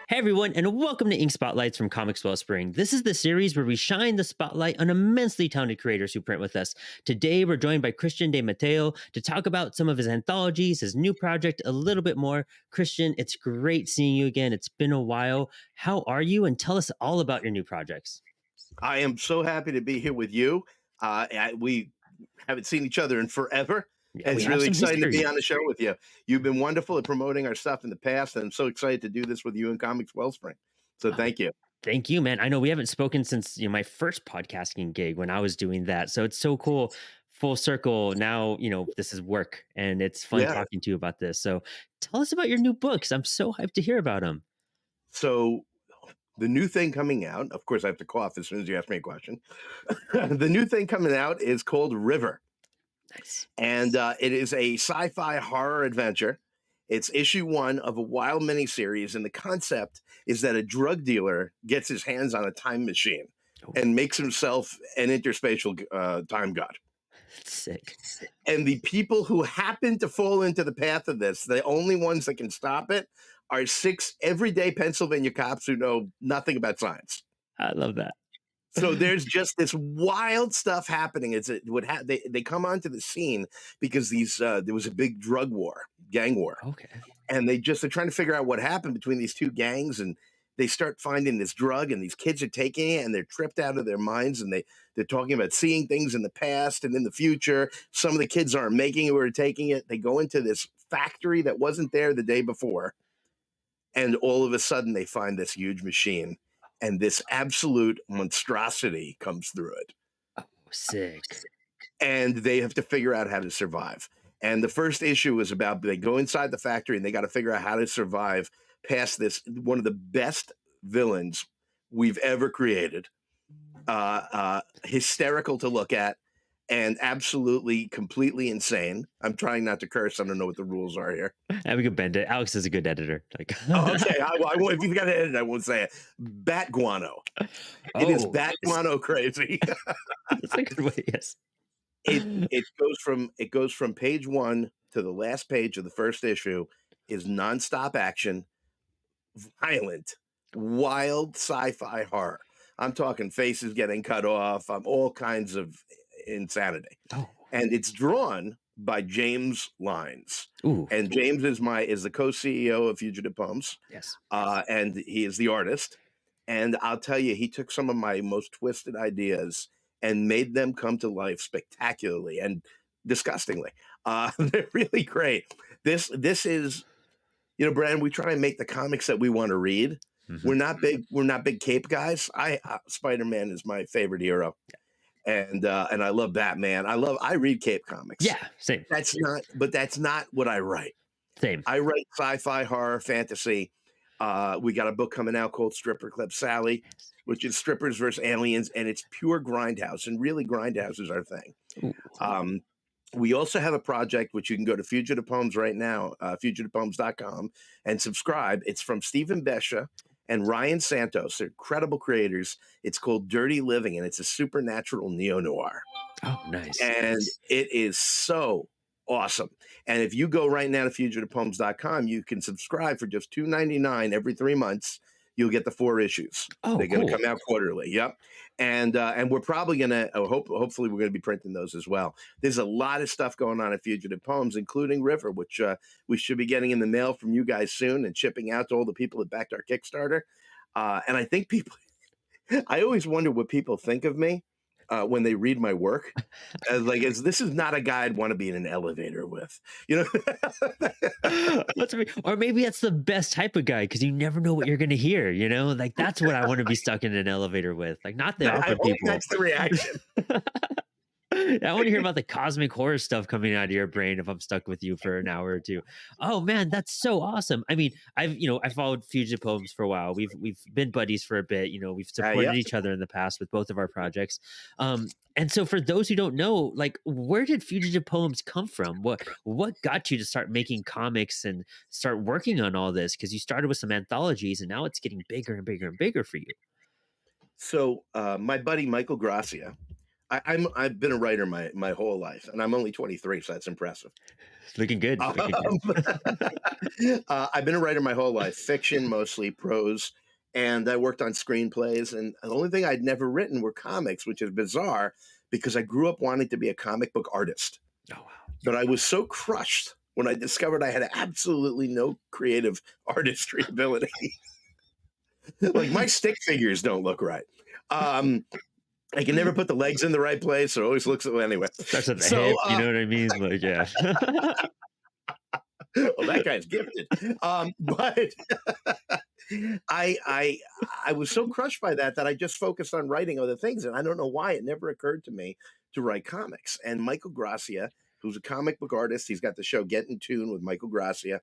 Hey everyone, and welcome to Ink Spotlights from Comix Wellspring. This is the series where we shine the spotlight on immensely talented creators who print with us. Today, we're joined by Christian De Matteo to talk about some of his anthologies, his new project, a little bit more. Christian, it's great seeing you again. It's been a while. How are you? And tell us all about your new projects. I am so happy to be here with you. We haven't seen each other in forever. Yeah, And we it's have really some exciting to be history. on the show with you. You've been wonderful at promoting our stuff in the past, and I'm so excited to do this with you in Comics Wellspring. So Oh, thank you. thank you, man. I know we haven't spoken since my first podcasting gig when I was doing that. So it's so cool. Full circle. Now, this is work and it's fun Yeah. talking to you about this. So tell us about your new books. I'm so hyped to hear about them. So the new thing coming out, of course, I have to cough as soon as you ask me a question. The new thing coming out is called River, Nice. and it is a sci-fi horror adventure. It's issue one of a wild miniseries, and the concept is that a drug dealer gets his hands on a time machine Oh, and makes himself an interspatial time god. that's sick. And the people who happen to fall into the path of this, the only ones that can stop it, are six everyday Pennsylvania cops who know nothing about science. I love that. So there's just this wild stuff happening. They come onto the scene because there was a big drug war, gang war, Okay. and they're trying to figure out what happened between these two gangs, and they start finding this drug, and these kids are taking it, and they're tripped out of their minds, and they're talking about seeing things in the past and in the future. Some of the kids aren't making it or taking it. They go into this factory that wasn't there the day before, and all of a sudden they find this huge machine, and this absolute monstrosity comes through it, Oh, sick. and they have to figure out how to survive. And the first issue is about they go inside the factory and they got to figure out how to survive past this one of the best villains we've ever created. Hysterical to look at and absolutely completely insane. I'm trying not to curse. I don't know what the rules are here. And we could bend it. Alex is a good editor. Like, Oh, okay, if you've got to edit, I won't say it. Bat guano. It is oh, bat nice. guano crazy. That's a good way. Yes. It goes from page one to the last page of the first issue is nonstop action, violent, wild sci-fi horror. I'm talking faces getting cut off, all kinds of insanity, Oh, and it's drawn by James Lines. ooh, And James is the co-CEO of Fugitive Poems, yes. and he is the artist. And I'll tell you, he took some of my most twisted ideas and made them come to life spectacularly and disgustingly. They're really great. This is, Brandon. We try and make the comics that we want to read. Mhm. We're not big cape guys. Spider-Man is my favorite hero, and I love Batman. I read cape comics. Yeah, same, That's not what I write. same. I write sci-fi, horror, fantasy. We got a book coming out called Stripper Club Sally, which is strippers versus aliens, and it's pure grindhouse. And really, grindhouse is our thing. Ooh, Um, we also have a project which you can go to Fugitive Poems right now, fugitivepoems.com, and subscribe. It's from Stephen Besha and Ryan Santos. They're incredible creators. It's called Dirty Living, and it's a supernatural neo-noir. oh, nice. And it is so awesome. And if you go right now to fugitivepoems.com, you can subscribe for just $2.99 every 3 months. You'll get the 4 issues. Oh, They're going to cool. come out quarterly. Yep. And we're probably going to hopefully we're going to be printing those as well. There's a lot of stuff going on at Fugitive Poems, including River, which we should be getting in the mail from you guys soon and shipping out to all the people that backed our Kickstarter. And I think people, I always wonder what people think of me when they read my work. This is not a guy I'd want to be in an elevator with, you know. Or maybe that's the best type of guy because you never know what you're gonna hear. Like that's what I want to be stuck in an elevator with. Like not the I awkward hope people. that's the reaction. I want to hear about the cosmic horror stuff coming out of your brain if I'm stuck with you for an hour or two. Oh man, that's so awesome. I mean, I followed Fugitive Poems for a while. We've been buddies for a bit. We've supported Yep. each other in the past with both of our projects. And so for those who don't know, like where did Fugitive Poems come from? What got you to start making comics and start working on all this? Because you started with some anthologies and now it's getting bigger and bigger and bigger for you. So my buddy Michael Gracia, I've been a writer my whole life, and I'm only 23, so that's impressive. Looking good. Um, Looking good. I've been a writer my whole life, fiction mostly, prose, and I worked on screenplays. And the only thing I'd never written were comics, which is bizarre because I grew up wanting to be a comic book artist. Oh wow. But I was so crushed when I discovered I had absolutely no creative artistry ability. Like my stick figures don't look right. Um, I can never put the legs in the right place. It always looks anyway. Starts at the So, hip, you know what I mean? Like, yeah. well, that guy's gifted. But I I I was so crushed by that I just focused on writing other things, and I don't know why it never occurred to me to write comics. And Michael Gracia, who's a comic book artist, he's got the show Get in Tune with Michael Gracia.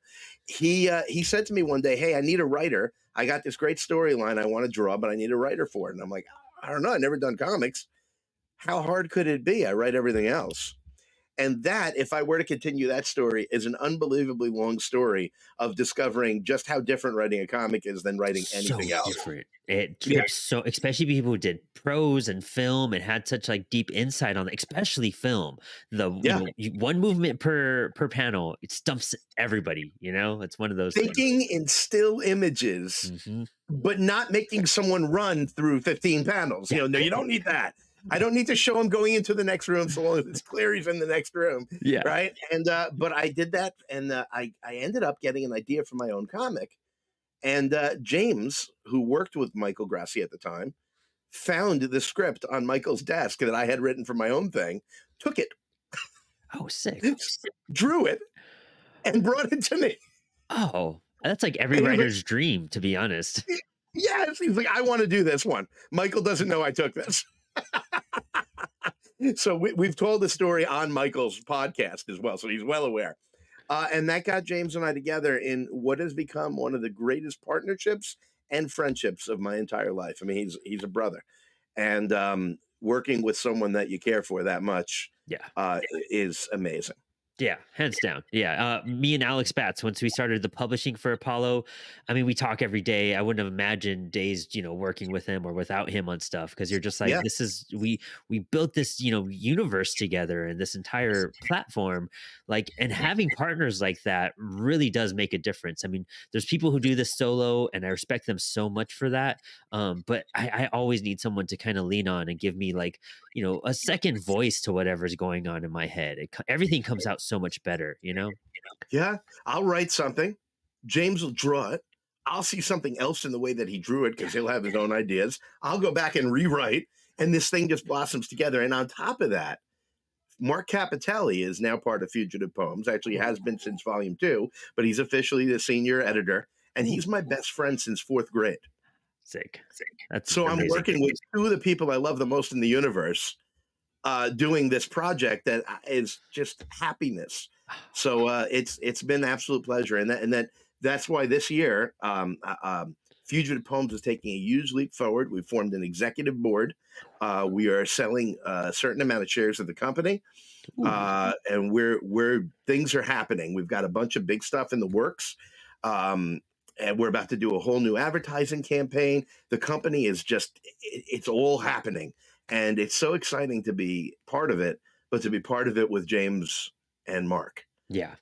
He said to me one day, "Hey, I need a writer. I got this great storyline I want to draw, but I need a writer for it." And I'm like, "I don't know. I've never done comics. How hard could it be? I write everything else." And that, if I were to continue that story, is an unbelievably long story of discovering just how different writing a comic is than writing So anything else. different. It Yeah, trips so, especially people who did prose and film and had such like deep insight on, especially film. The yeah. one movement per panel, it stumps everybody. You know, it's one of those things. Thinking in still images, Hmm. but not making someone run through 15 panels. Yeah, No, you don't need that. I don't need to show him going into the next room so long as it's clear he's in the next room, yeah. right? And but I did that, and I ended up getting an idea for my own comic. And James, who worked with Michael Grassi at the time, found the script on Michael's desk that I had written for my own thing, took it, Oh, sick. drew it, and brought it to me. Oh, that's like every And he was writer's dream, to be honest. like, yes, he's like, I want to do this one. Michael doesn't know I took this. So we've told the story on Michael's podcast as well. So he's well aware. And that got James and I together in what has become one of the greatest partnerships and friendships of my entire life. I mean, he's a brother. And working with someone that you care for that much Yeah. is amazing. Yeah, hands down. Yeah, me and Alex Batts, once we started the publishing for Apollo, I mean, we talk every day. I wouldn't have imagined days, working with him or without him on stuff because you're just like, Yeah. this is we built this, universe together and this entire platform, like, and having partners like that really does make a difference. I mean, there's people who do this solo, and I respect them so much for that. But I always need someone to kind of lean on and give me like a second voice to whatever's going on in my head. Everything comes out so much better. Yeah. I'll write something. James will draw it. I'll see something else in the way that he drew it because he'll have his own ideas. I'll go back and rewrite, and this thing just blossoms together. And on top of that, Mark Capitelli is now part of Fugitive Poems. Actually, has been since volume 2, but he's officially the senior editor, and he's my best friend since 4th grade. Sick. That's So I'm amazing. working with two of the people I love the most in the universe, doing this project that is just happiness. So it's been an absolute pleasure, and that's why this year Fugitive Poems is taking a huge leap forward. We formed an executive board. We are selling a certain amount of shares of the company, Ooh. and we're things are happening. We've got a bunch of big stuff in the works. And we're about to do a whole new advertising campaign. The company is it's all happening. And it's so exciting to be part of it, but to be part of it with James and Mark. Yeah.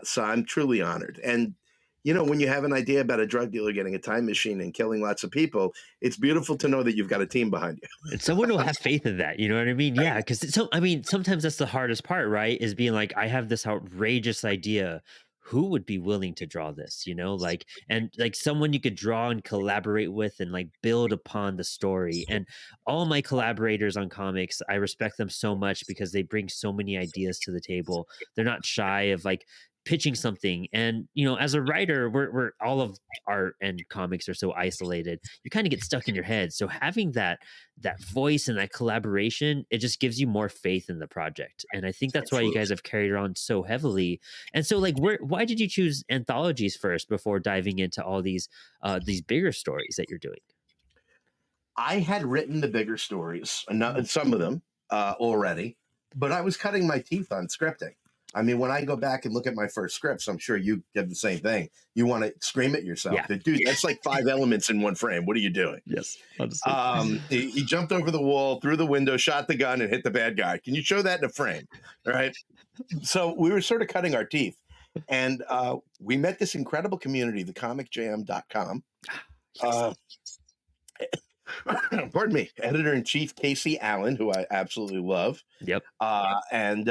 So I'm truly honored. And, when you have an idea about a drug dealer getting a time machine and killing lots of people, it's beautiful to know that you've got a team behind you. And someone will have faith in that. You know what I mean? Yeah. Because I mean, sometimes that's the hardest part, right? Is being like, I have this outrageous idea. Who would be willing to draw this? And like someone you could draw and collaborate with and like build upon the story. And all my collaborators on comics, I respect them so much because they bring so many ideas to the table. They're not shy of like pitching something. And as a writer, we're all of art and comics are so isolated. You kind of get stuck in your head. So having that voice and that collaboration, it just gives you more faith in the project. And I think that's why you guys have carried on so heavily. And so like why did you choose anthologies first before diving into all these bigger stories that you're doing? I had written the bigger stories, and some of them already, but I was cutting my teeth on scripting. I mean, when I go back and look at my first scripts, I'm sure you get the same thing. You want to scream at yourself. Yeah. Dude, that's like 5 elements in one frame. What are you doing? Yes. Honestly. He jumped over the wall, through the window, shot the gun, and hit the bad guy. Can you show that in a frame? All right. So we were sort of cutting our teeth. And we met this incredible community, the comicjam.com. Yes. Pardon me, editor-in-chief Casey Allen, who I absolutely love. Yep. And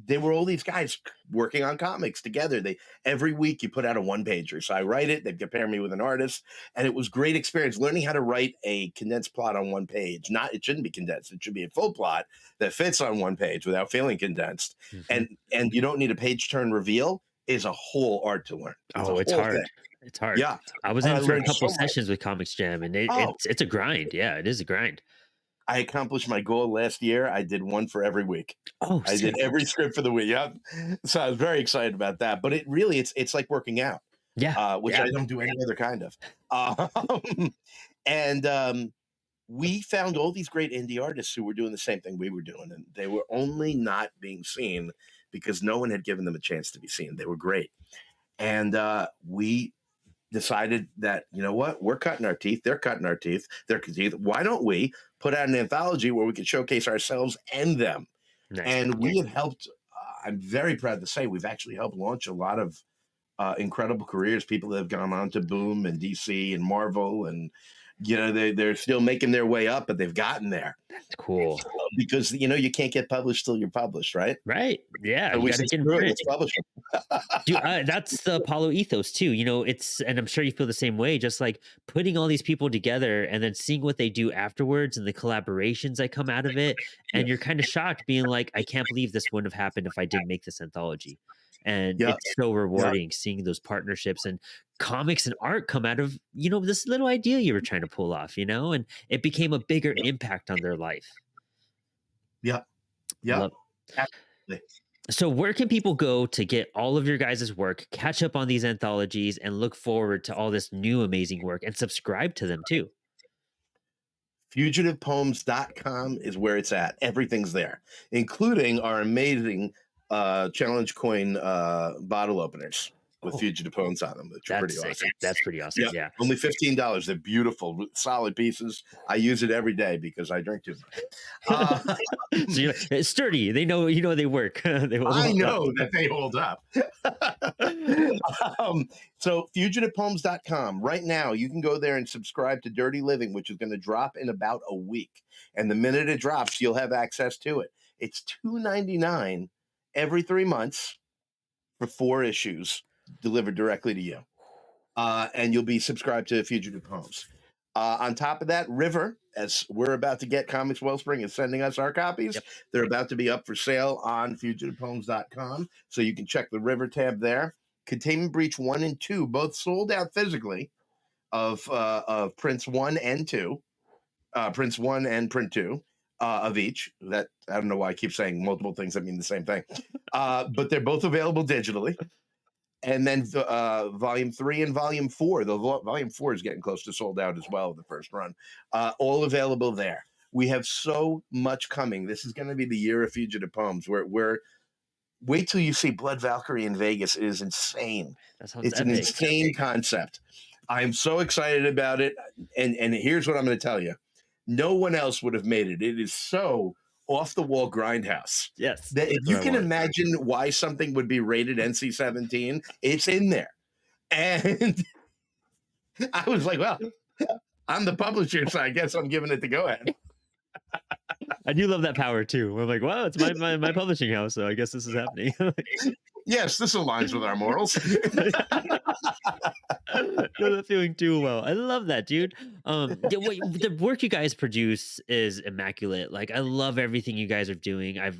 they were all these guys working on comics together. Every week you put out a one-pager. So I write it, they'd compare me with an artist, and it was great experience learning how to write a condensed plot on one page. It shouldn't be condensed, it should be a full plot that fits on one page without feeling condensed. Mhm. And you don't need a page turn reveal is a whole art to learn. It's hard. Thing. It's hard. Yeah. I was And in I for a learned couple so much. sessions with Comix Jam, and it's a grind. Yeah, it is a grind. I accomplished my goal last year. I did one for every week. Oh, I did every script for the week. Yep. So I was very excited about that. But it's like working out. Yeah. Which I don't do any other kind of. We found all these great indie artists who were doing the same thing we were doing, and they were only not being seen because no one had given them a chance to be seen. They were great. And we decided that, you know what, we're cutting our teeth, they're cutting our teeth, why don't we put out an anthology where we could showcase ourselves and them? Nice. And we have helped, I'm very proud to say, we've actually helped launch a lot of incredible careers, people that have gone on to Boom and DC and Marvel, and they're still making their way up, but they've gotten there. That's cool. Because you can't get published till you're published, right? Right. Yeah. So You we got to said, get in "Screw it, print. let's publish them." Dude, that's the Apollo ethos too. And I'm sure you feel the same way. Just like putting all these people together and then seeing what they do afterwards and the collaborations that come out of it, and you're kind of shocked, being like, I can't believe this wouldn't have happened if I didn't make this anthology. And Yeah. it's so rewarding seeing those partnerships and comics and art come out of this little idea you were trying to pull off. And it became a bigger impact on their life. Yeah. Yeah. Absolutely. So where can people go to get all of your guys' work, catch up on these anthologies, and look forward to all this new amazing work and subscribe to them too? Fugitivepoems.com is where it's at. Everything's there, including our amazing challenge coin bottle openers with Fugitive Poems on them, which are pretty awesome. That's pretty awesome. Yeah. Only $15. They're beautiful, solid pieces. I use it every day because I drink too much. So it's sturdy. They know, they work. I know that they hold up. So fugitivepoems.com. Right now, you can go there and subscribe to Dirty Living, which is going to drop in about a week. And the minute it drops, you'll have access to it. It's $2.99 every 3 months for 4 issues delivered directly to you. And you'll be subscribed to Fugitive Poems. On top of that, River, as we're about to get, Comix Wellspring is sending us our copies. Yep. They're about to be up for sale on fugitivepoems.com. So you can check the River tab there. Containment Breach 1 and 2, both sold out physically of prints 1 and 2. Prints 1 and print 2 of each. That, I don't know why I keep saying multiple things that mean the same thing. But they're both available digitally. And then volume 3 and volume 4. The volume 4 is getting close to sold out as well, the first run. All available there. We have so much coming. This is going to be the year of Fugitive Poems. Wait till you see Blood Valkyrie in Vegas. It is insane. It's epic. An insane concept. I'm so excited about it. And here's what I'm going to tell you. No one else would have made it. It is so off the wall grindhouse. Yes. That if you can imagine why something would be rated NC-17, it's in there. And I was like, well, I'm the publisher, so I guess I'm giving it the go ahead. I do love that power too. I'm like, wow, it's my publishing house, so I guess this is happening. Yes, this aligns with our morals. No, that feeling too well. I love that, dude. The work you guys produce is immaculate. Like, I love everything you guys are doing. I've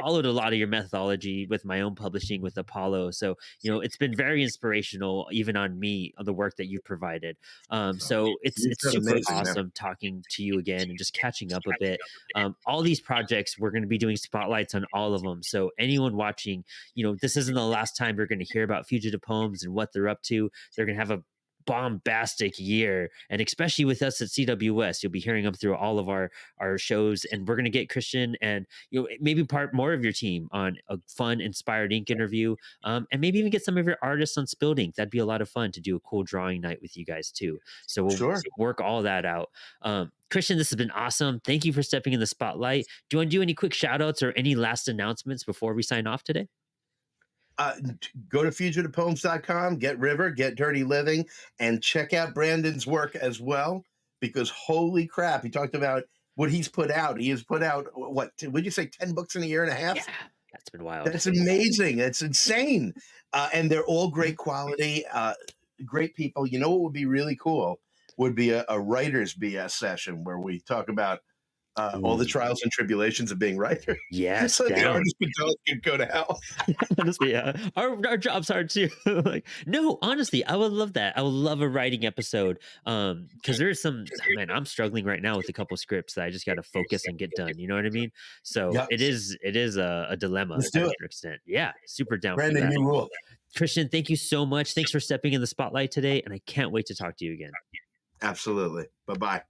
followed a lot of your methodology with my own publishing with Apollo. So, it's been very inspirational, even on me, on the work that you've provided. So it's super amazing, awesome talking to you again and just catching up a bit. All these projects, we're going to be doing spotlights on all of them. So anyone watching, this isn't the last time you're going to hear about Fugitive Poems and what they're up to. They're going to have a bombastic year, and especially with us at CWS, you'll be hearing them through all of our shows, and we're going to get Christian and maybe part more of your team on a fun Inspired Ink interview, and maybe even get some of your artists on Spilled Ink. That'd be a lot of fun to do a cool drawing night with you guys too. So we'll Sure. work all that out. Christian, this has been awesome. Thank you for stepping in the spotlight. Do you want to do any quick shout outs or any last announcements before we sign off today? Go to fugitivepoems.com, get River, get Dirty Living, and check out Brandon's work as well, because holy crap, he talked about what he's put out. He has put out, what would you say, 10 books in a year and a half? Yeah, that's been wild. That's amazing. That's insane. And they're all great quality, great people. You know what would be really cool? Would be a writer's BS session where we talk about all the trials and tribulations of being writer. Yes, so the down. artist can go to hell. Honestly, yeah. Our jobs hard too. Like, no, honestly, I would love that. I would love a writing episode. Because there's some, man, I'm struggling right now with a couple scripts that I just got to focus and get done. You know what I mean? So Yep. it is a dilemma Let's to do a it. certain extent. Yeah, super down for Brandon, that. you rule. Christian, thank you so much. Thanks for stepping in the spotlight today, and I can't wait to talk to you again. Absolutely. Bye-bye.